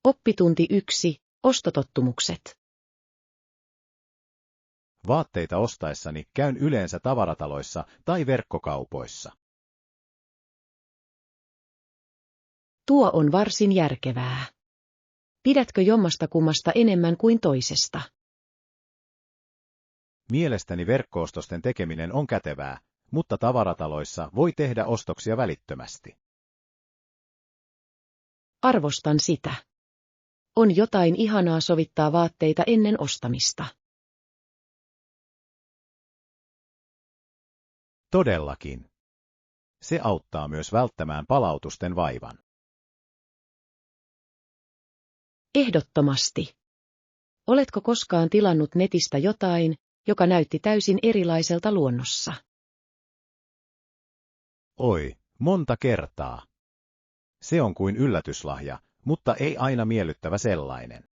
Oppitunti 1. Ostotottumukset. Vaatteita ostaessani käyn yleensä tavarataloissa tai verkkokaupoissa. Tuo on varsin järkevää. Pidätkö jommastakummasta enemmän kuin toisesta? Mielestäni verkkoostosten tekeminen on kätevää, mutta tavarataloissa voi tehdä ostoksia välittömästi. Arvostan sitä. On jotain ihanaa sovittaa vaatteita ennen ostamista. Todellakin. Se auttaa myös välttämään palautusten vaivan. Ehdottomasti. Oletko koskaan tilannut netistä jotain, joka näytti täysin erilaiselta luonnossa? Oi, monta kertaa. Se on kuin yllätyslahja, mutta ei aina miellyttävä sellainen.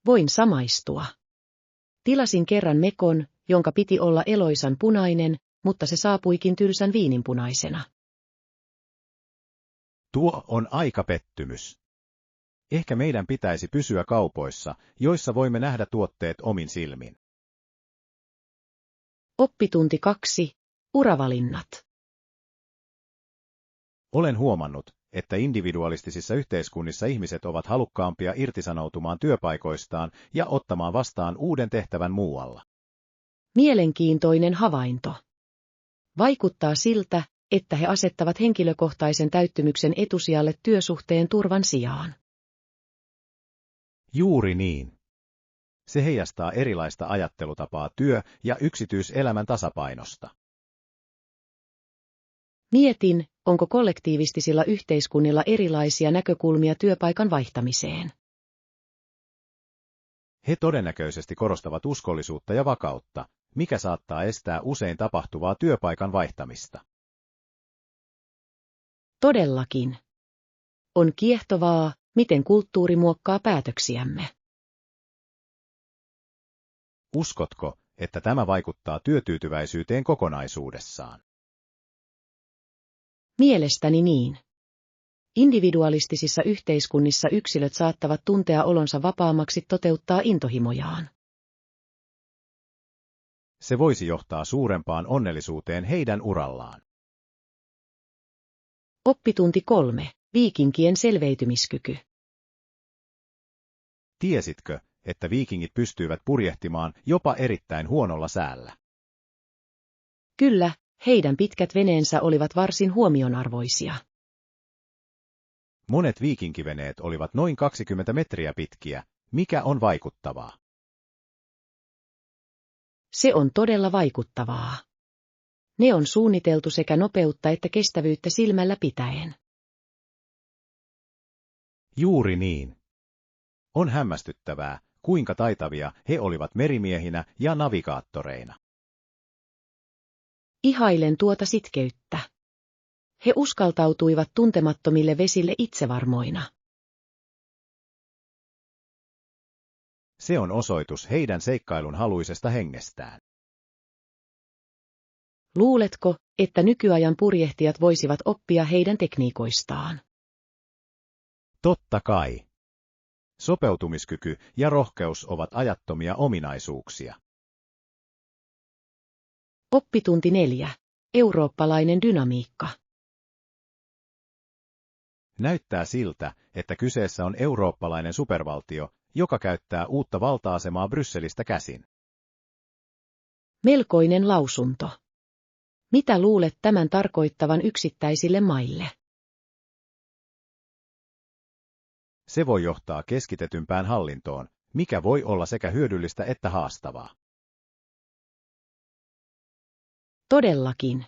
Voin samaistua. Tilasin kerran mekon, jonka piti olla eloisan punainen, mutta se saapuikin tylsän viininpunaisena. Tuo on aika pettymys. Ehkä meidän pitäisi pysyä kaupoissa, joissa voimme nähdä tuotteet omin silmin. Oppitunti 2. Uravalinnat. Olen huomannut, että individualistisissa yhteiskunnissa ihmiset ovat halukkaampia irtisanoutumaan työpaikoistaan ja ottamaan vastaan uuden tehtävän muualla. Mielenkiintoinen havainto. Vaikuttaa siltä, että he asettavat henkilökohtaisen täyttymyksen etusijalle työsuhteen turvan sijaan. Juuri niin. Se heijastaa erilaista ajattelutapaa työ- ja yksityiselämän tasapainosta. Mietin, onko kollektiivistisilla yhteiskunnilla erilaisia näkökulmia työpaikan vaihtamiseen. He todennäköisesti korostavat uskollisuutta ja vakautta, mikä saattaa estää usein tapahtuvaa työpaikan vaihtamista. Todellakin. On kiehtovaa, miten kulttuuri muokkaa päätöksiämme. Uskotko, että tämä vaikuttaa työtyytyväisyyteen kokonaisuudessaan? Mielestäni niin. Individualistisissa yhteiskunnissa yksilöt saattavat tuntea olonsa vapaammaksi toteuttaa intohimojaan. Se voisi johtaa suurempaan onnellisuuteen heidän urallaan. Oppitunti 3. Viikinkien selviytymiskyky. Tiesitkö, että viikingit pystyivät purjehtimaan jopa erittäin huonolla säällä? Kyllä, heidän pitkät veneensä olivat varsin huomionarvoisia. Monet viikinkiveneet olivat noin 20 metriä pitkiä, mikä on vaikuttavaa. Se on todella vaikuttavaa. Ne on suunniteltu sekä nopeutta että kestävyyttä silmällä pitäen. Juuri niin. On hämmästyttävää, kuinka taitavia he olivat merimiehinä ja navigaattoreina. Ihailen tuota sitkeyttä. He uskaltautuivat tuntemattomille vesille itsevarmoina. Se on osoitus heidän seikkailun haluisesta hengestään. Luuletko, että nykyajan purjehtijat voisivat oppia heidän tekniikoistaan? Totta kai. Sopeutumiskyky ja rohkeus ovat ajattomia ominaisuuksia. Oppitunti 4. Eurooppalainen dynamiikka. Näyttää siltä, että kyseessä on eurooppalainen supervaltio, joka käyttää uutta valta-asemaa Brysselistä käsin. Melkoinen lausunto. Mitä luulet tämän tarkoittavan yksittäisille maille? Se voi johtaa keskitetympään hallintoon, mikä voi olla sekä hyödyllistä että haastavaa. Todellakin.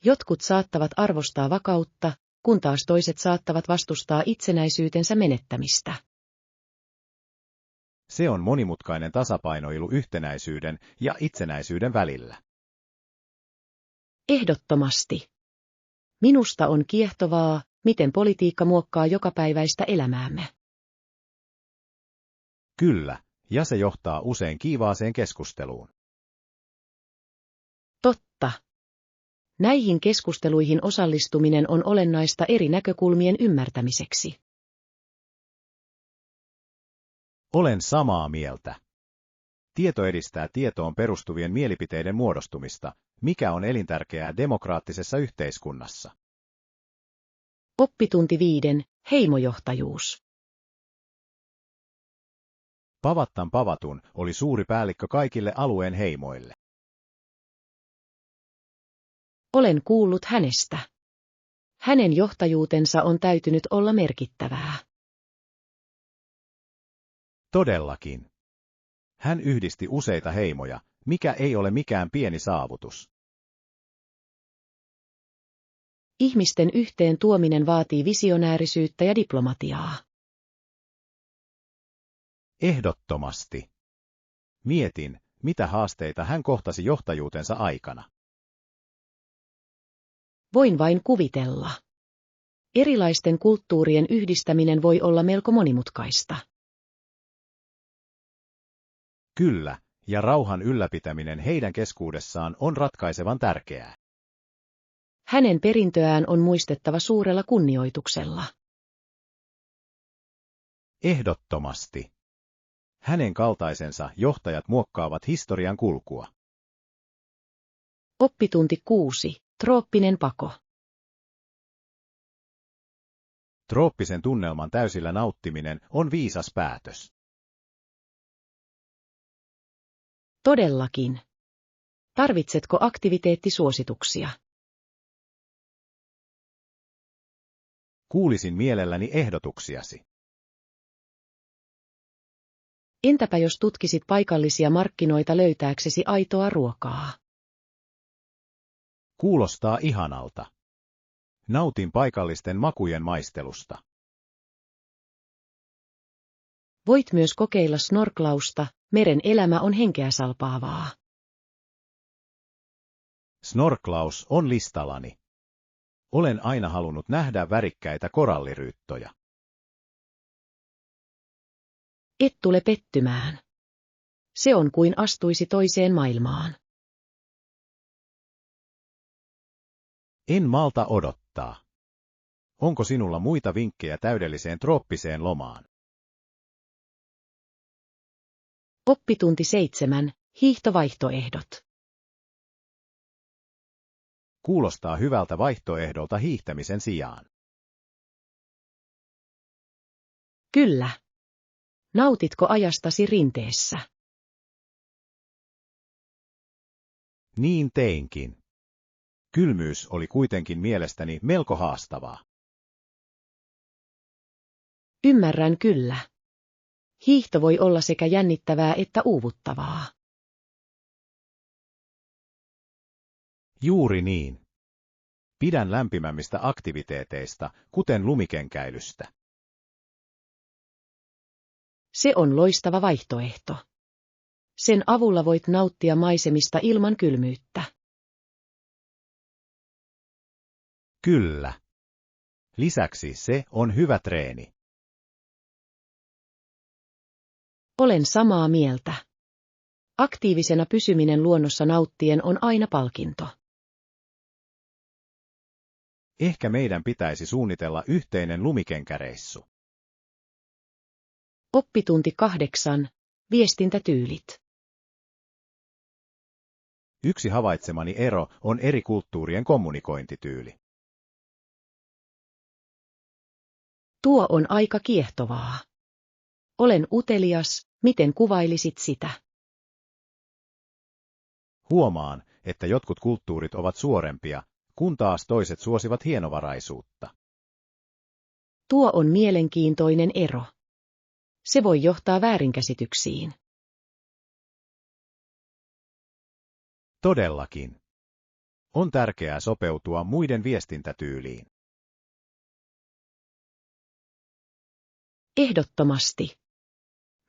Jotkut saattavat arvostaa vakautta, kun taas toiset saattavat vastustaa itsenäisyytensä menettämistä. Se on monimutkainen tasapainoilu yhtenäisyyden ja itsenäisyyden välillä. Ehdottomasti. Minusta on kiehtovaa, miten politiikka muokkaa jokapäiväistä elämäämme. Kyllä, ja se johtaa usein kiivaaseen keskusteluun. Totta. Näihin keskusteluihin osallistuminen on olennaista eri näkökulmien ymmärtämiseksi. Olen samaa mieltä. Tieto edistää tietoon perustuvien mielipiteiden muodostumista, mikä on elintärkeää demokraattisessa yhteiskunnassa. Oppitunti 5. Heimojohtajuus. Pavattan Pavatun oli suuri päällikkö kaikille alueen heimoille. Olen kuullut hänestä. Hänen johtajuutensa on täytynyt olla merkittävää. Todellakin. Hän yhdisti useita heimoja, mikä ei ole mikään pieni saavutus. Ihmisten yhteen tuominen vaatii visionäärisyyttä ja diplomatiaa. Ehdottomasti. Mietin, mitä haasteita hän kohtasi johtajuutensa aikana. Voin vain kuvitella. Erilaisten kulttuurien yhdistäminen voi olla melko monimutkaista. Kyllä, ja rauhan ylläpitäminen heidän keskuudessaan on ratkaisevan tärkeää. Hänen perintöään on muistettava suurella kunnioituksella. Ehdottomasti. Hänen kaltaisensa johtajat muokkaavat historian kulkua. Oppitunti 6. Trooppinen pako. Trooppisen tunnelman täysillä nauttiminen on viisas päätös. Todellakin. Tarvitsetko aktiviteettisuosituksia? Kuulisin mielelläni ehdotuksiasi. Entäpä jos tutkisit paikallisia markkinoita löytääksesi aitoa ruokaa? Kuulostaa ihanalta. Nautin paikallisten makujen maistelusta. Voit myös kokeilla snorklausta, meren elämä on henkeä salpaavaa. Snorklaus on listallani. Olen aina halunnut nähdä värikkäitä koralliryyttoja. Et tule pettymään. Se on kuin astuisi toiseen maailmaan. En malta odottaa. Onko sinulla muita vinkkejä täydelliseen trooppiseen lomaan? Oppitunti 7. Hiihtovaihtoehdot. Kuulostaa hyvältä vaihtoehdolta hiihtämisen sijaan. Kyllä. Nautitko ajastasi rinteessä? Niin teinkin. Kylmyys oli kuitenkin mielestäni melko haastavaa. Ymmärrän kyllä. Hiihto voi olla sekä jännittävää että uuvuttavaa. Juuri niin. Pidän lämpimämmistä aktiviteeteista, kuten lumikenkäilystä. Se on loistava vaihtoehto. Sen avulla voit nauttia maisemista ilman kylmyyttä. Kyllä. Lisäksi se on hyvä treeni. Olen samaa mieltä. Aktiivisena pysyminen luonnossa nauttien on aina palkinto. Ehkä meidän pitäisi suunnitella yhteinen lumikenkäreissu. Oppitunti 8. Viestintätyylit. Yksi havaitsemani ero on eri kulttuurien kommunikointityyli. Tuo on aika kiehtovaa. Olen utelias, miten kuvailisit sitä? Huomaan, että jotkut kulttuurit ovat suorempia, kun taas toiset suosivat hienovaraisuutta. Tuo on mielenkiintoinen ero. Se voi johtaa väärinkäsityksiin. Todellakin. On tärkeää sopeutua muiden viestintätyyliin. Ehdottomasti.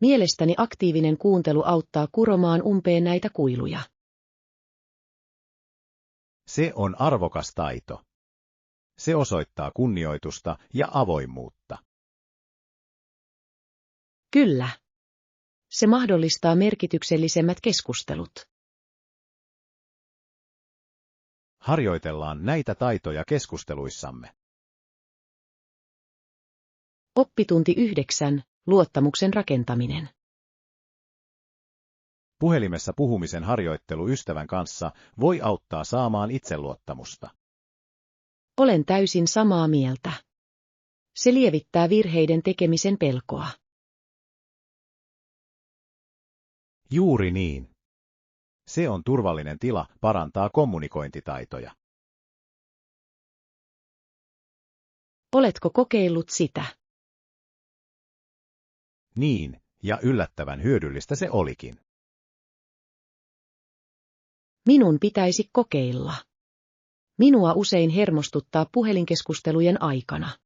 Mielestäni aktiivinen kuuntelu auttaa kuromaan umpeen näitä kuiluja. Se on arvokas taito. Se osoittaa kunnioitusta ja avoimuutta. Kyllä. Se mahdollistaa merkityksellisemmät keskustelut. Harjoitellaan näitä taitoja keskusteluissamme. Oppitunti 9. Luottamuksen rakentaminen. Puhelimessa puhumisen harjoittelu ystävän kanssa voi auttaa saamaan itseluottamusta. Olen täysin samaa mieltä. Se lievittää virheiden tekemisen pelkoa. Juuri niin. Se on turvallinen tila, parantaa kommunikointitaitoja. Oletko kokeillut sitä? Niin, ja yllättävän hyödyllistä se olikin. Minun pitäisi kokeilla. Minua usein hermostuttaa puhelinkeskustelujen aikana.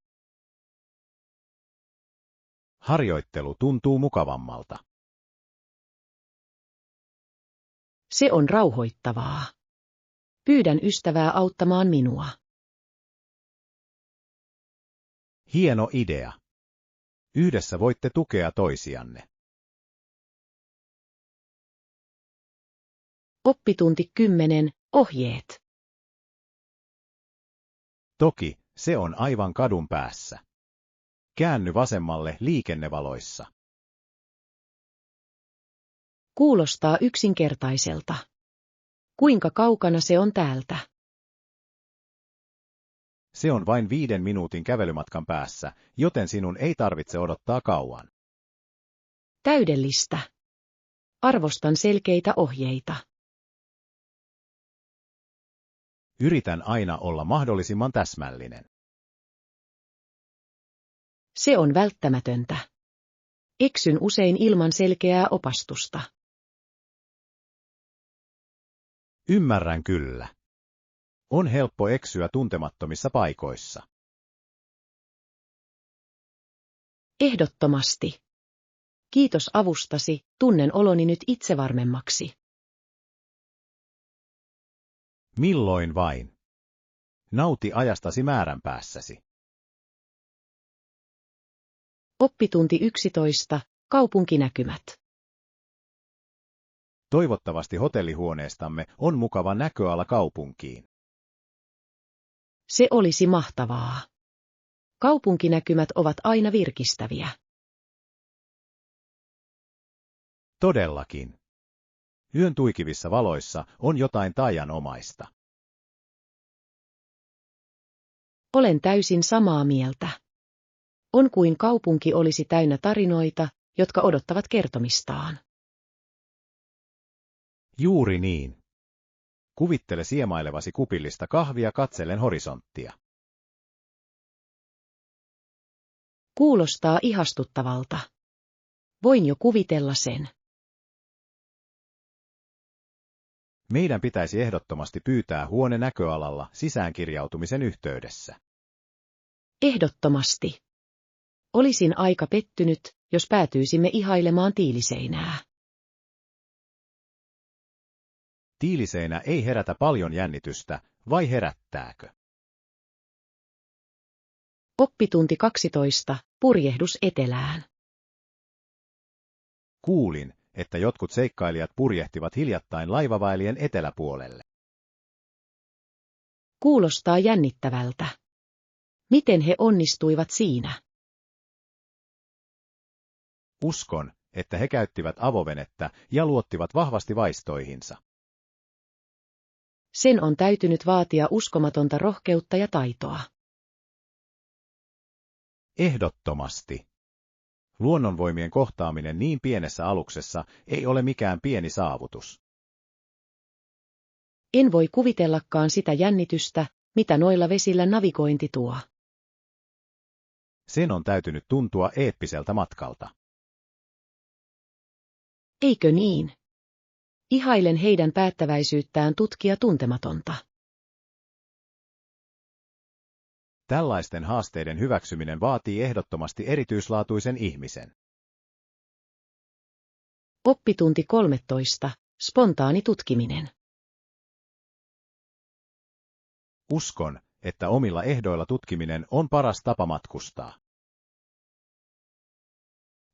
Harjoittelu tuntuu mukavammalta. Se on rauhoittavaa. Pyydän ystävää auttamaan minua. Hieno idea. Yhdessä voitte tukea toisianne. Oppitunti 10. Ohjeet. Toki, se on aivan kadun päässä. Käänny vasemmalle liikennevaloissa. Kuulostaa yksinkertaiselta. Kuinka kaukana se on täältä? Se on vain 5 minuutin kävelymatkan päässä, joten sinun ei tarvitse odottaa kauan. Täydellistä. Arvostan selkeitä ohjeita. Yritän aina olla mahdollisimman täsmällinen. Se on välttämätöntä. Eksyn usein ilman selkeää opastusta. Ymmärrän kyllä. On helppo eksyä tuntemattomissa paikoissa. Ehdottomasti. Kiitos avustasi, tunnen oloni nyt itsevarmemmaksi. Milloin vain. Nauti ajastasi määränpäässäsi. Oppitunti 11. Kaupunkinäkymät. Toivottavasti hotellihuoneestamme on mukava näköala kaupunkiin. Se olisi mahtavaa. Kaupunkinäkymät ovat aina virkistäviä. Todellakin. Yön tuikivissa valoissa on jotain taianomaista. Olen täysin samaa mieltä. On kuin kaupunki olisi täynnä tarinoita, jotka odottavat kertomistaan. Juuri niin. Kuvittele siemailevasi kupillista kahvia katsellen horisonttia. Kuulostaa ihastuttavalta. Voin jo kuvitella sen. Meidän pitäisi ehdottomasti pyytää huone näköalalla sisäänkirjautumisen yhteydessä. Ehdottomasti. Olisin aika pettynyt, jos päätyisimme ihailemaan tiiliseinää. Tiiliseinä ei herätä paljon jännitystä, vai herättääkö? Oppitunti 12. Purjehdus etelään. Kuulin, että jotkut seikkailijat purjehtivat hiljattain laivaväylien eteläpuolelle. Kuulostaa jännittävältä. Miten he onnistuivat siinä? Uskon, että he käyttivät avovenettä ja luottivat vahvasti vaistoihinsa. Sen on täytynyt vaatia uskomatonta rohkeutta ja taitoa. Ehdottomasti. Luonnonvoimien kohtaaminen niin pienessä aluksessa ei ole mikään pieni saavutus. En voi kuvitellakaan sitä jännitystä, mitä noilla vesillä navigointi tuo. Sen on täytynyt tuntua eeppiseltä matkalta. Eikö niin? Ihailen heidän päättäväisyyttään tutkia tuntematonta. Tällaisten haasteiden hyväksyminen vaatii ehdottomasti erityislaatuisen ihmisen. Oppitunti 13. Spontaani tutkiminen. Uskon, että omilla ehdoilla tutkiminen on paras tapa matkustaa.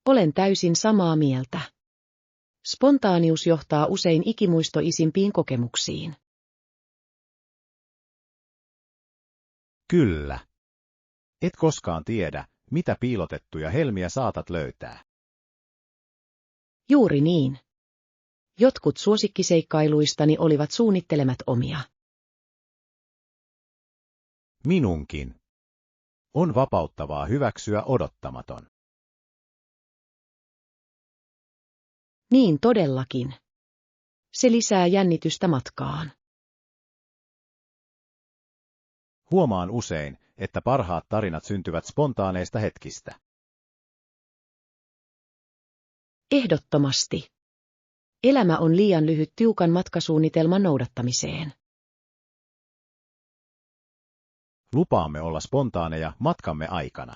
Olen täysin samaa mieltä. Spontaanius johtaa usein ikimuistoisimpiin kokemuksiin. Kyllä. Et koskaan tiedä, mitä piilotettuja helmiä saatat löytää. Juuri niin. Jotkut suosikkiseikkailuistani olivat suunnittelemat omia. Minunkin. On vapauttavaa hyväksyä odottamaton. Niin todellakin. Se lisää jännitystä matkaan. Huomaan usein, että parhaat tarinat syntyvät spontaaneista hetkistä. Ehdottomasti. Elämä on liian lyhyt tiukan matkasuunnitelman noudattamiseen. Lupaamme olla spontaaneja matkamme aikana.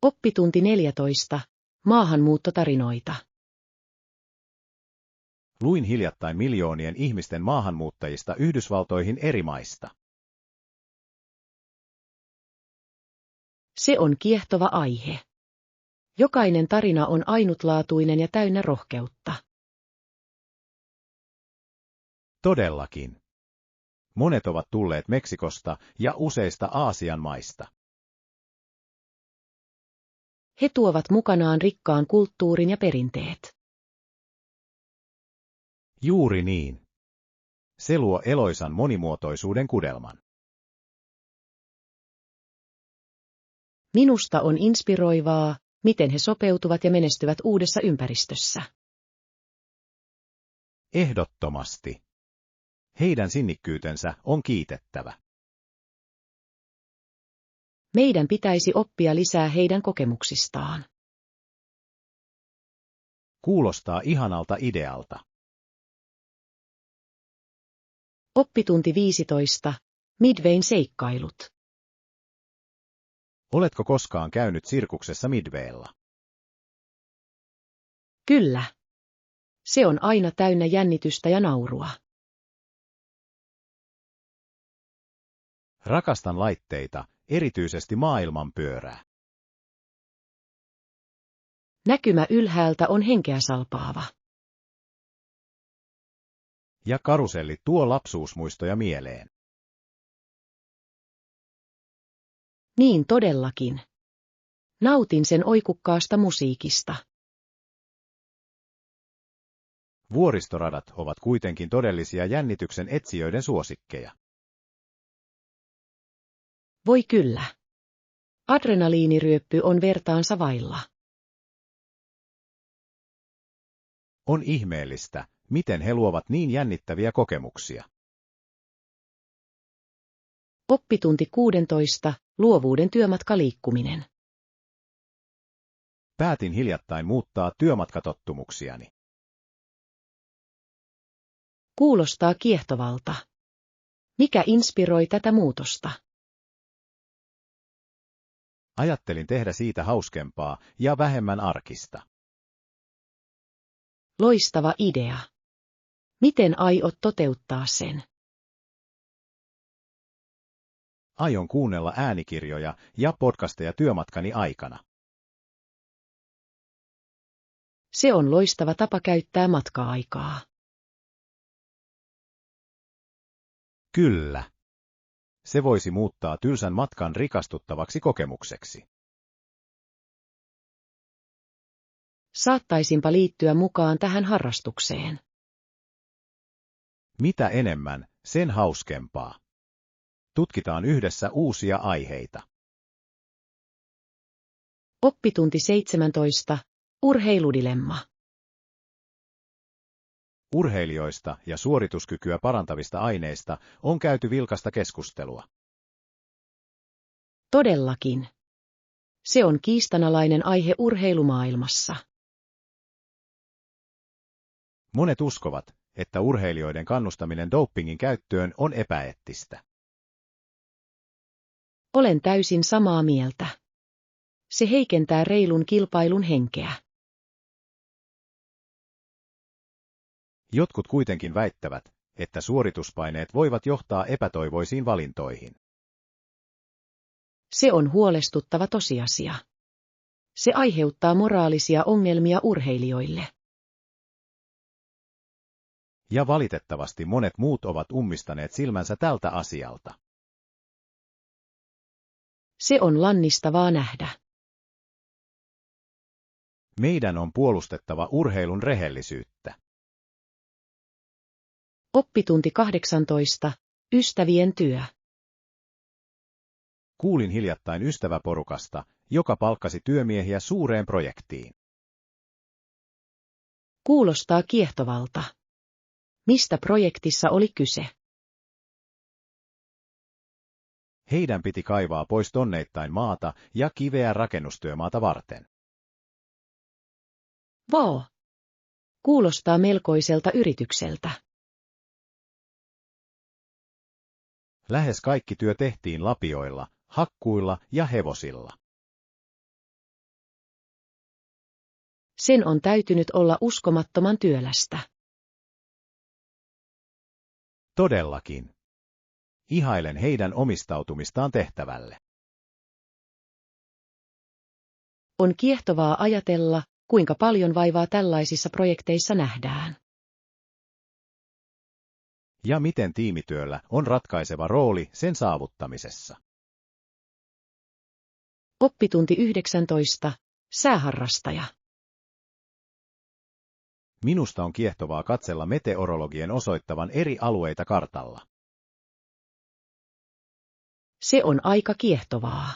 Oppitunti 14. Maahanmuuttotarinoita. Luin hiljattain miljoonien ihmisten maahanmuuttajista Yhdysvaltoihin eri maista. Se on kiehtova aihe. Jokainen tarina on ainutlaatuinen ja täynnä rohkeutta. Todellakin. Monet ovat tulleet Meksikosta ja useista Aasian maista. He tuovat mukanaan rikkaan kulttuurin ja perinteet. Juuri niin. Se luo eloisan monimuotoisuuden kudelman. Minusta on inspiroivaa, miten he sopeutuvat ja menestyvät uudessa ympäristössä. Ehdottomasti. Heidän sinnikkyytensä on kiitettävä. Meidän pitäisi oppia lisää heidän kokemuksistaan. Kuulostaa ihanalta idealta. Oppitunti 15. Midwayn seikkailut. Oletko koskaan käynyt sirkuksessa Midwaylla? Kyllä. Se on aina täynnä jännitystä ja naurua. Rakastan laitteita, erityisesti maailmanpyörää. Näkymä ylhäältä on henkeä salpaava. Ja karuselli tuo lapsuusmuistoja mieleen. Niin todellakin. Nautin sen oikukkaasta musiikista. Vuoristoradat ovat kuitenkin todellisia jännityksen etsijöiden suosikkeja. Voi kyllä. Adrenaliiniryöppy on vertaansa vailla. On ihmeellistä, miten he luovat niin jännittäviä kokemuksia. Oppitunti 16. Luovuuden työmatkaliikkuminen. Päätin hiljattain muuttaa työmatkatottumuksiani. Kuulostaa kiehtovalta. Mikä inspiroi tätä muutosta? Ajattelin tehdä siitä hauskempaa ja vähemmän arkista. Loistava idea. Miten aiot toteuttaa sen? Aion kuunnella äänikirjoja ja podcasteja työmatkani aikana. Se on loistava tapa käyttää matka-aikaa. Kyllä. Se voisi muuttaa tylsän matkan rikastuttavaksi kokemukseksi. Saattaisinpa liittyä mukaan tähän harrastukseen. Mitä enemmän, sen hauskempaa. Tutkitaan yhdessä uusia aiheita. Oppitunti 17. Urheiludilemma. Urheilijoista ja suorituskykyä parantavista aineista on käyty vilkasta keskustelua. Todellakin. Se on kiistanalainen aihe urheilumaailmassa. Monet uskovat, että urheilijoiden kannustaminen dopingin käyttöön on epäeettistä. Olen täysin samaa mieltä. Se heikentää reilun kilpailun henkeä. Jotkut kuitenkin väittävät, että suorituspaineet voivat johtaa epätoivoisiin valintoihin. Se on huolestuttava tosiasia. Se aiheuttaa moraalisia ongelmia urheilijoille. Ja valitettavasti monet muut ovat ummistaneet silmänsä tältä asialta. Se on lannistavaa nähdä. Meidän on puolustettava urheilun rehellisyyttä. Oppitunti 18. Ystävien työ. Kuulin hiljattain ystäväporukasta, joka palkkasi työmiehiä suureen projektiin. Kuulostaa kiehtovalta. Mistä projektissa oli kyse? Heidän piti kaivaa pois tonneittain maata ja kiveä rakennustyömaata varten. Vau! Kuulostaa melkoiselta yritykseltä. Lähes kaikki työ tehtiin lapioilla, hakkuilla ja hevosilla. Sen on täytynyt olla uskomattoman työlästä. Todellakin. Ihailen heidän omistautumistaan tehtävälle. On kiehtovaa ajatella, kuinka paljon vaivaa tällaisissa projekteissa nähdään. Ja miten tiimityöllä on ratkaiseva rooli sen saavuttamisessa. Oppitunti 19. Sääharrastaja. Minusta on kiehtovaa katsella meteorologien osoittavan eri alueita kartalla. Se on aika kiehtovaa.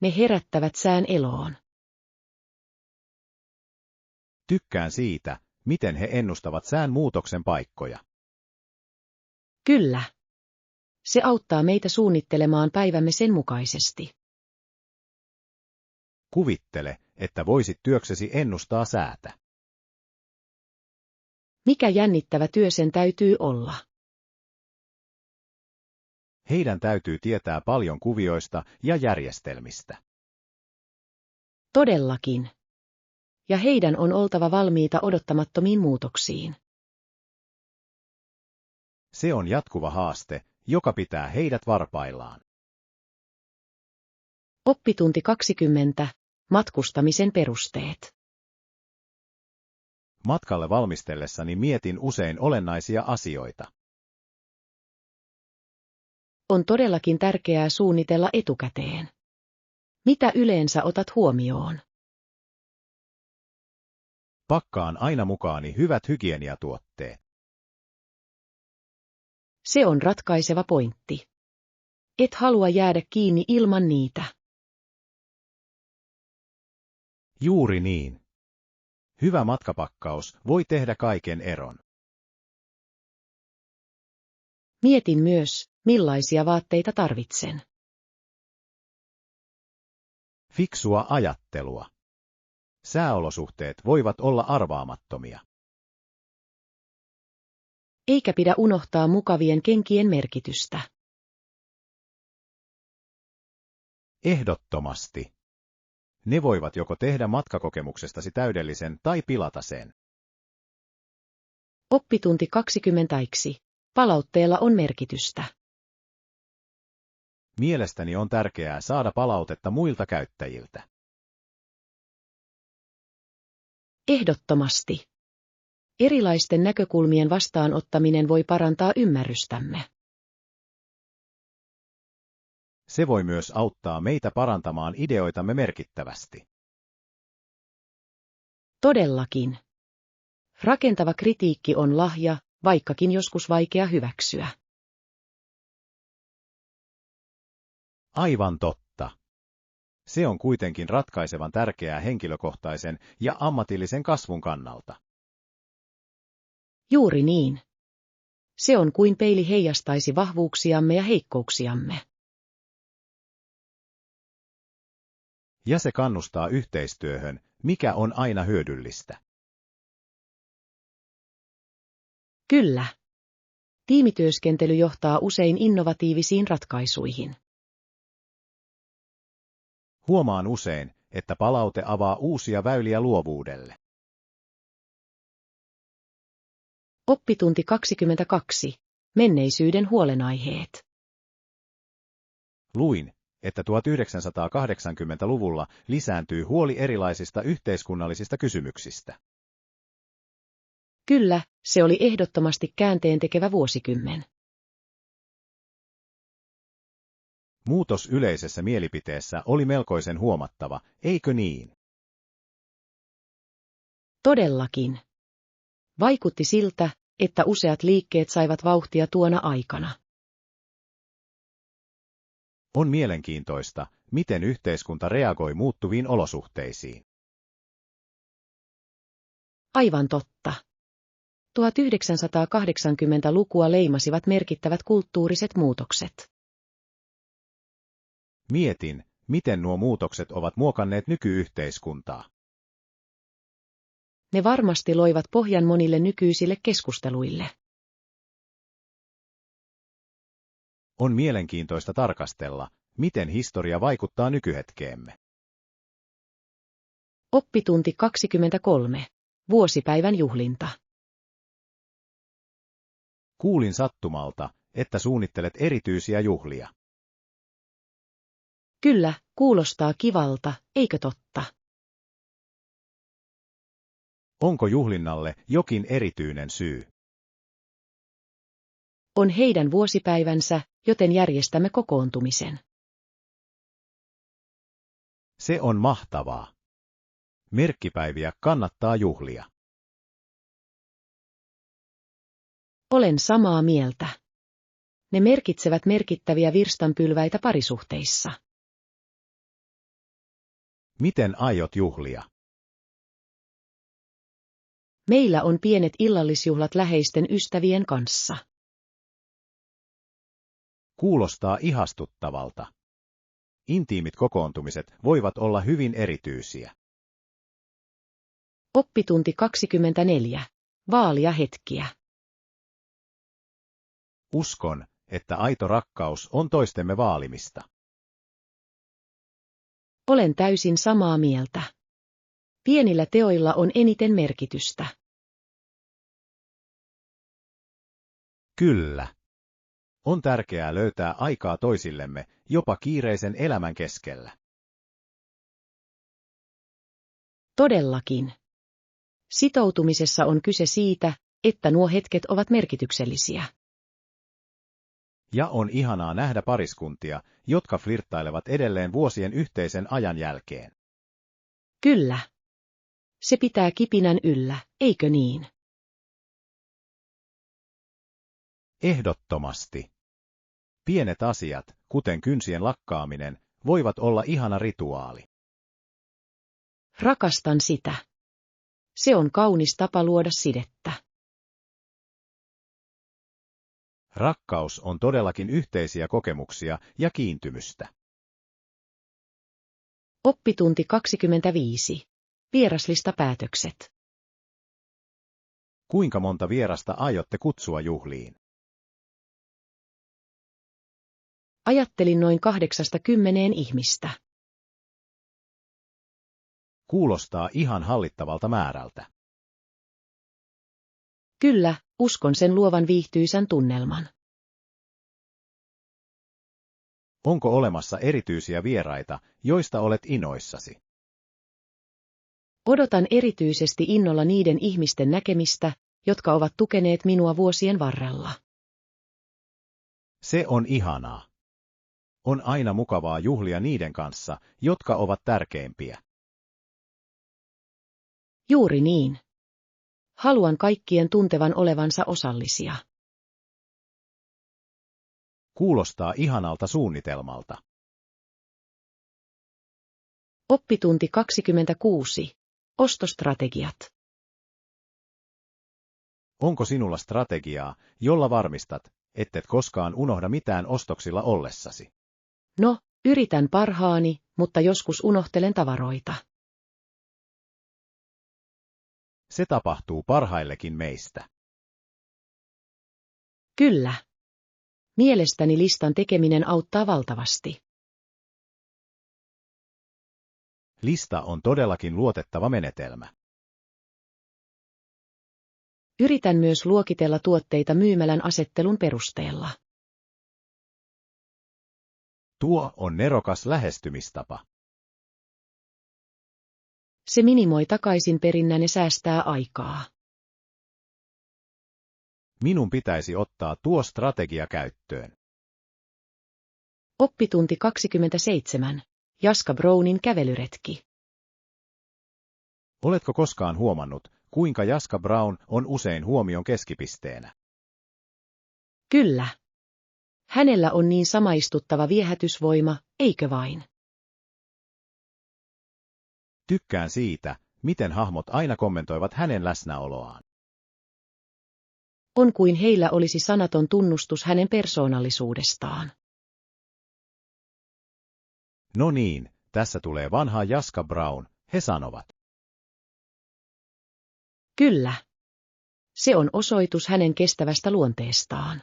Ne herättävät sään eloon. Tykkään siitä, miten he ennustavat sään muutoksen paikkoja. Kyllä. Se auttaa meitä suunnittelemaan päivämme sen mukaisesti. Kuvittele, että voisit työksesi ennustaa säätä. Mikä jännittävä työ sen täytyy olla. Heidän täytyy tietää paljon kuvioista ja järjestelmistä. Todellakin. Ja heidän on oltava valmiita odottamattomiin muutoksiin. Se on jatkuva haaste, joka pitää heidät varpaillaan. Oppitunti 20. Matkustamisen perusteet. Matkalle valmistellessani mietin usein olennaisia asioita. On todellakin tärkeää suunnitella etukäteen. Mitä yleensä otat huomioon? Pakkaan aina mukaani hyvät hygieniatuotteet. Se on ratkaiseva pointti. Et halua jäädä kiinni ilman niitä. Juuri niin. Hyvä matkapakkaus voi tehdä kaiken eron. Mietin myös, millaisia vaatteita tarvitsen. Fiksua ajattelua. Sääolosuhteet voivat olla arvaamattomia. Eikä pidä unohtaa mukavien kenkien merkitystä. Ehdottomasti. Ne voivat joko tehdä matkakokemuksestasi täydellisen tai pilata sen. Oppitunti 20. Palautteella on merkitystä. Mielestäni on tärkeää saada palautetta muilta käyttäjiltä. Ehdottomasti. Erilaisten näkökulmien vastaanottaminen voi parantaa ymmärrystämme. Se voi myös auttaa meitä parantamaan ideoitamme merkittävästi. Todellakin. Rakentava kritiikki on lahja, vaikkakin joskus vaikea hyväksyä. Aivan totta. Se on kuitenkin ratkaisevan tärkeää henkilökohtaisen ja ammatillisen kasvun kannalta. Juuri niin. Se on kuin peili heijastaisi vahvuuksiamme ja heikkouksiamme. Ja se kannustaa yhteistyöhön, mikä on aina hyödyllistä. Kyllä. Tiimityöskentely johtaa usein innovatiivisiin ratkaisuihin. Huomaan usein, että palaute avaa uusia väyliä luovuudelle. Oppitunti 22. Menneisyyden huolenaiheet. Luin, että 1980-luvulla lisääntyy huoli erilaisista yhteiskunnallisista kysymyksistä. Kyllä, se oli ehdottomasti käänteentekevä vuosikymmen. Muutos yleisessä mielipiteessä oli melkoisen huomattava, eikö niin? Todellakin. Vaikutti siltä, että useat liikkeet saivat vauhtia tuona aikana. On mielenkiintoista, miten yhteiskunta reagoi muuttuviin olosuhteisiin. Aivan totta. 1980-lukua leimasivat merkittävät kulttuuriset muutokset. Mietin, miten nuo muutokset ovat muokanneet nykyyhteiskuntaa. Ne varmasti loivat pohjan monille nykyisille keskusteluille. On mielenkiintoista tarkastella, miten historia vaikuttaa nykyhetkeemme. Oppitunti 23. Vuosipäivän juhlinta. Kuulin sattumalta, että suunnittelet erityisiä juhlia. Kyllä, kuulostaa kivalta, eikö totta? Onko juhlinnalle jokin erityinen syy? On heidän vuosipäivänsä, joten järjestämme kokoontumisen. Se on mahtavaa. Merkkipäiviä kannattaa juhlia. Olen samaa mieltä. Ne merkitsevät merkittäviä virstanpylväitä parisuhteissa. Miten aiot juhlia? Meillä on pienet illallisjuhlat läheisten ystävien kanssa. Kuulostaa ihastuttavalta. Intiimit kokoontumiset voivat olla hyvin erityisiä. Oppitunti 24. Vaalia hetkiä. Uskon, että aito rakkaus on toistemme vaalimista. Olen täysin samaa mieltä. Pienillä teoilla on eniten merkitystä. Kyllä. On tärkeää löytää aikaa toisillemme, jopa kiireisen elämän keskellä. Todellakin. Sitoutumisessa on kyse siitä, että nuo hetket ovat merkityksellisiä. Ja on ihanaa nähdä pariskuntia, jotka flirttailevat edelleen vuosien yhteisen ajan jälkeen. Kyllä. Se pitää kipinän yllä, eikö niin? Ehdottomasti. Pienet asiat, kuten kynsien lakkaaminen, voivat olla ihana rituaali. Rakastan sitä. Se on kaunis tapa luoda sidettä. Rakkaus on todellakin yhteisiä kokemuksia ja kiintymystä. Oppitunti 25. Vieraslistapäätökset. Kuinka monta vierasta aiotte kutsua juhliin? Ajattelin noin 8–10 ihmistä. Kuulostaa ihan hallittavalta määrältä. Kyllä, uskon sen luovan viihtyisän tunnelman. Onko olemassa erityisiä vieraita, joista olet innoissasi? Odotan erityisesti innolla niiden ihmisten näkemistä, jotka ovat tukeneet minua vuosien varrella. Se on ihanaa. On aina mukavaa juhlia niiden kanssa, jotka ovat tärkeimpiä. Juuri niin. Haluan kaikkien tuntevan olevansa osallisia. Kuulostaa ihanalta suunnitelmalta. Oppitunti 26. Ostostrategiat. Onko sinulla strategiaa, jolla varmistat, ettet koskaan unohda mitään ostoksilla ollessasi? No, yritän parhaani, mutta joskus unohtelen tavaroita. Se tapahtuu parhaillekin meistä. Kyllä. Mielestäni listan tekeminen auttaa valtavasti. Lista on todellakin luotettava menetelmä. Yritän myös luokitella tuotteita myymälän asettelun perusteella. Tuo on nerokas lähestymistapa. Se minimoi takaisinperinnän ja säästää aikaa. Minun pitäisi ottaa tuo strategia käyttöön. Oppitunti 27. Jaska Brownin kävelyretki. Oletko koskaan huomannut, kuinka Jaska Brown on usein huomion keskipisteenä. Kyllä. Hänellä on niin samaistuttava viehätysvoima, eikö vain? Tykkään siitä, miten hahmot aina kommentoivat hänen läsnäoloaan. On kuin heillä olisi sanaton tunnustus hänen persoonallisuudestaan. No niin, tässä tulee vanha Jaska Brown, he sanovat. Kyllä. Se on osoitus hänen kestävästä luonteestaan.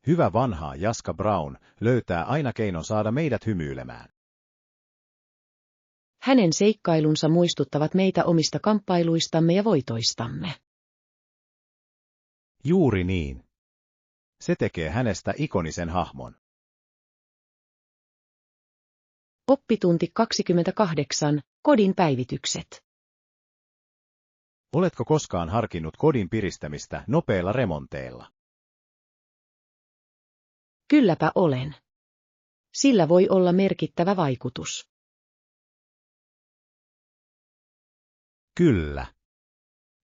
Hyvä vanha Jaska Brown löytää aina keinon saada meidät hymyilemään. Hänen seikkailunsa muistuttavat meitä omista kamppailuistamme ja voitoistamme. Juuri niin. Se tekee hänestä ikonisen hahmon. Oppitunti 28. Kodin päivitykset. Oletko koskaan harkinnut kodin piristämistä nopeilla remonteilla? Kylläpä olen. Sillä voi olla merkittävä vaikutus. Kyllä.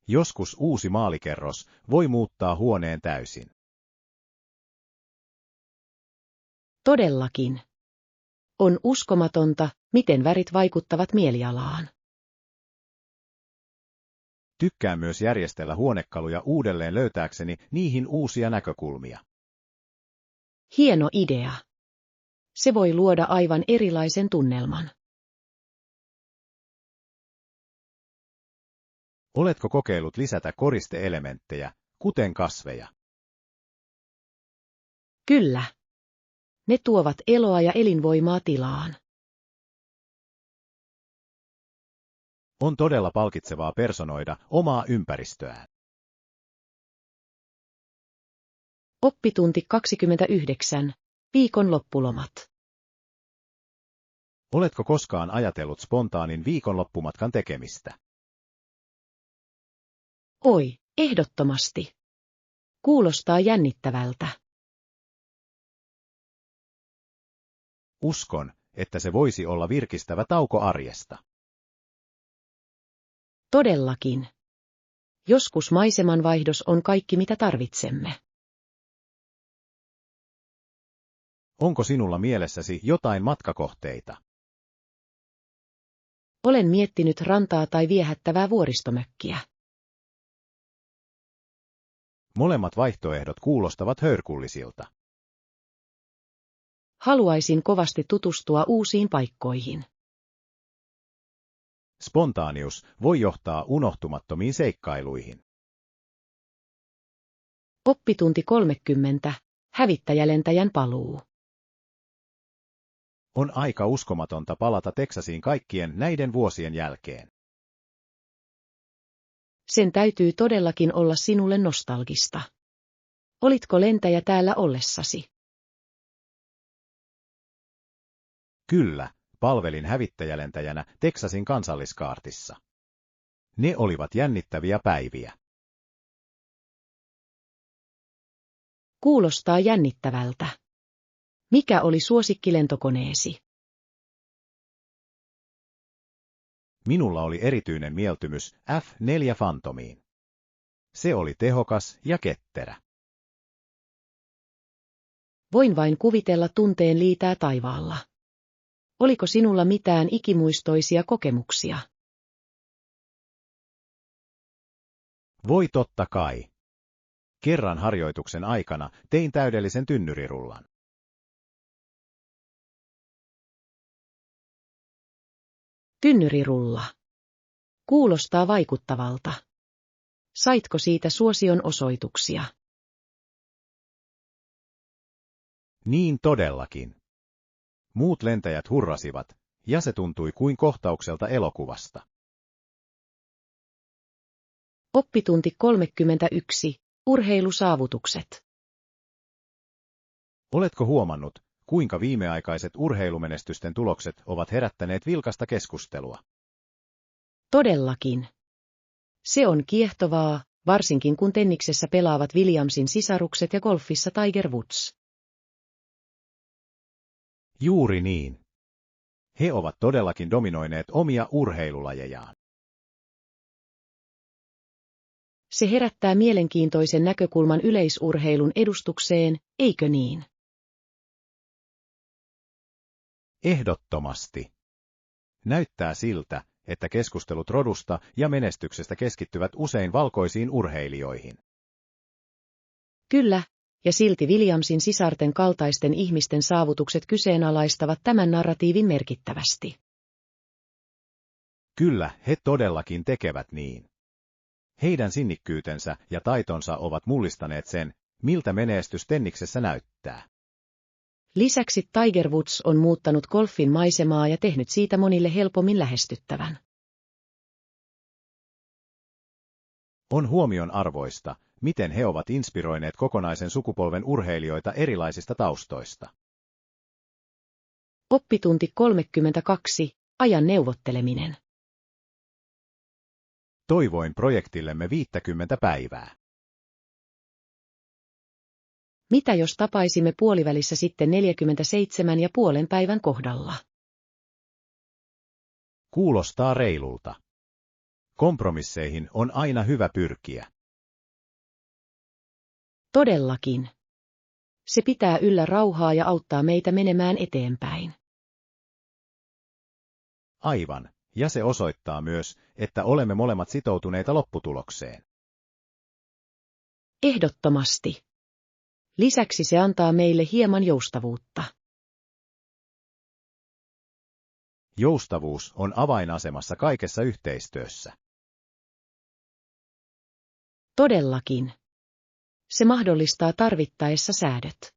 Joskus uusi maalikerros voi muuttaa huoneen täysin. Todellakin. On uskomatonta, miten värit vaikuttavat mielialaan. Tykkään myös järjestellä huonekaluja uudelleen löytääkseni niihin uusia näkökulmia. Hieno idea. Se voi luoda aivan erilaisen tunnelman. Oletko kokeillut lisätä koristeelementtejä, kuten kasveja? Kyllä. Ne tuovat eloa ja elinvoimaa tilaan. On todella palkitsevaa personoida omaa ympäristöään. Oppitunti 29. Viikon loppulomat. Oletko koskaan ajatellut spontaanin viikonloppumatkan tekemistä? Oi, ehdottomasti. Kuulostaa jännittävältä. Uskon, että se voisi olla virkistävä tauko arjesta. Todellakin. Joskus maisemanvaihdos on kaikki mitä tarvitsemme. Onko sinulla mielessäsi jotain matkakohteita? Olen miettinyt rantaa tai viehättävää vuoristomökkiä. Molemmat vaihtoehdot kuulostavat hörkullisilta. Haluaisin kovasti tutustua uusiin paikkoihin. Spontaanius voi johtaa unohtumattomiin seikkailuihin. Oppitunti 30. Hävittäjälentäjän paluu. On aika uskomatonta palata Teksasiin kaikkien näiden vuosien jälkeen. Sen täytyy todellakin olla sinulle nostalgista. Olitko lentäjä täällä ollessasi? Kyllä, palvelin hävittäjälentäjänä Teksasin kansalliskaartissa. Ne olivat jännittäviä päiviä. Kuulostaa jännittävältä. Mikä oli suosikkilentokoneesi? Minulla oli erityinen mieltymys F-4 Phantomiin. Se oli tehokas ja ketterä. Voin vain kuvitella tunteen liitää taivaalla. Oliko sinulla mitään ikimuistoisia kokemuksia? Voi totta kai. Kerran harjoituksen aikana tein täydellisen tynnyrirullan. Tynnyrirulla. Kuulostaa vaikuttavalta. Saitko siitä suosion osoituksia? Niin todellakin. Muut lentäjät hurrasivat, ja se tuntui kuin kohtaukselta elokuvasta. Oppitunti 31. Urheilusaavutukset. Oletko huomannut, kuinka viimeaikaiset urheilumenestysten tulokset ovat herättäneet vilkasta keskustelua? Todellakin. Se on kiehtovaa, varsinkin kun tenniksessä pelaavat Williamsin sisarukset ja golfissa Tiger Woods. Juuri niin. He ovat todellakin dominoineet omia urheilulajejaan. Se herättää mielenkiintoisen näkökulman yleisurheilun edustukseen, eikö niin? Ehdottomasti. Näyttää siltä, että keskustelut rodusta ja menestyksestä keskittyvät usein valkoisiin urheilijoihin. Kyllä, ja silti Williamsin sisarten kaltaisten ihmisten saavutukset kyseenalaistavat tämän narratiivin merkittävästi. Kyllä, he todellakin tekevät niin. Heidän sinnikkyytensä ja taitonsa ovat mullistaneet sen, miltä menestys tenniksessä näyttää. Lisäksi Tiger Woods on muuttanut golfin maisemaa ja tehnyt siitä monille helpommin lähestyttävän. On huomion arvoista, miten he ovat inspiroineet kokonaisen sukupolven urheilijoita erilaisista taustoista. Oppitunti 32. Ajan neuvotteleminen. Toivoin projektillemme 50 päivää. Mitä jos tapaisimme puolivälissä sitten 47,5 päivän kohdalla? Kuulostaa reilulta. Kompromisseihin on aina hyvä pyrkiä. Todellakin. Se pitää yllä rauhaa ja auttaa meitä menemään eteenpäin. Aivan, ja se osoittaa myös, että olemme molemmat sitoutuneita lopputulokseen. Ehdottomasti. Lisäksi se antaa meille hieman joustavuutta. Joustavuus on avainasemassa kaikessa yhteistyössä. Todellakin. Se mahdollistaa tarvittaessa säädöt.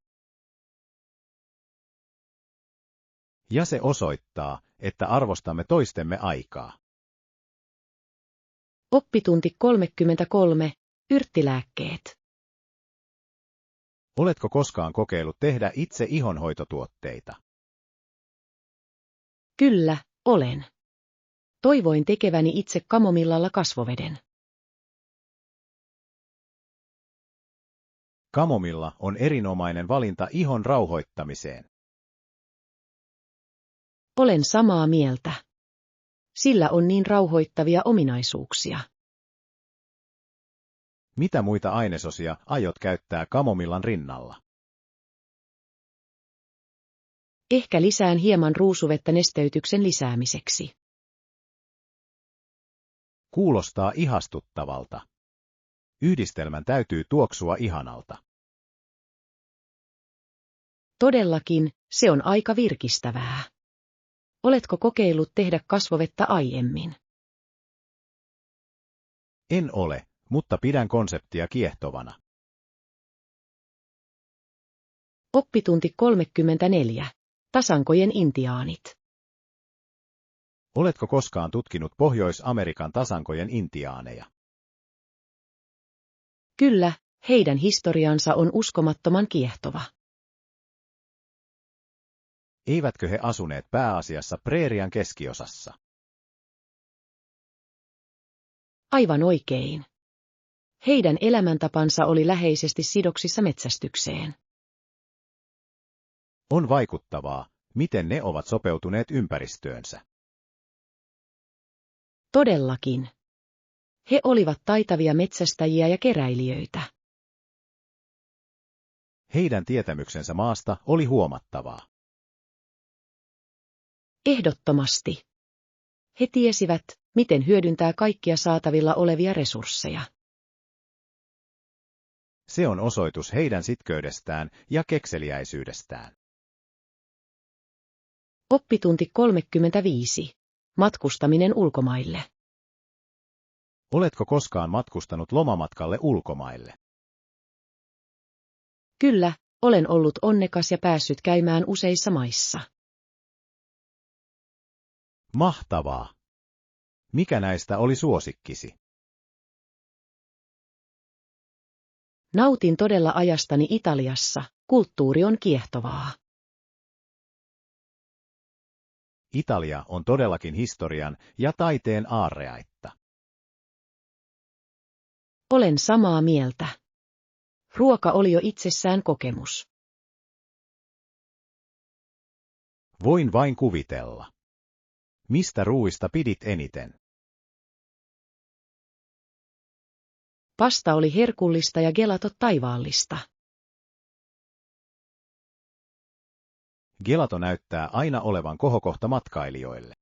Ja se osoittaa, että arvostamme toistemme aikaa. Oppitunti 33. Yrttilääkkeet. Oletko koskaan kokeillut tehdä itse ihonhoitotuotteita? Kyllä, olen. Toivoin tekeväni itse kamomillalla kasvoveden. Kamomilla on erinomainen valinta ihon rauhoittamiseen. Olen samaa mieltä. Sillä on niin rauhoittavia ominaisuuksia. Mitä muita ainesosia aiot käyttää kamomillan rinnalla? Ehkä lisään hieman ruusuvettä nesteytyksen lisäämiseksi. Kuulostaa ihastuttavalta. Yhdistelmän täytyy tuoksua ihanalta. Todellakin, se on aika virkistävää. Oletko kokeillut tehdä kasvovettä aiemmin? En ole, mutta pidän konseptia kiehtovana. Oppitunti 34. Tasankojen intiaanit. Oletko koskaan tutkinut Pohjois-Amerikan tasankojen intiaaneja? Kyllä, heidän historiansa on uskomattoman kiehtova. Eivätkö he asuneet pääasiassa preerian keskiosassa? Aivan oikein. Heidän elämäntapansa oli läheisesti sidoksissa metsästykseen. On vaikuttavaa, miten ne ovat sopeutuneet ympäristöönsä. Todellakin. He olivat taitavia metsästäjiä ja keräilijöitä. Heidän tietämyksensä maasta oli huomattavaa. Ehdottomasti. He tiesivät, miten hyödyntää kaikkia saatavilla olevia resursseja. Se on osoitus heidän sitkeydestään ja kekseliäisyydestään. Oppitunti 35. Matkustaminen ulkomaille. Oletko koskaan matkustanut lomamatkalle ulkomaille? Kyllä, olen ollut onnekas ja päässyt käymään useissa maissa. Mahtavaa! Mikä näistä oli suosikkisi? Nautin todella ajastani Italiassa, kulttuuri on kiehtovaa. Italia on todellakin historian ja taiteen aarreaitta. Olen samaa mieltä. Ruoka oli jo itsessään kokemus. Voin vain kuvitella. Mistä ruuista pidit eniten? Pasta oli herkullista ja gelato taivaallista. Gelato näyttää aina olevan kohokohta matkailijoille.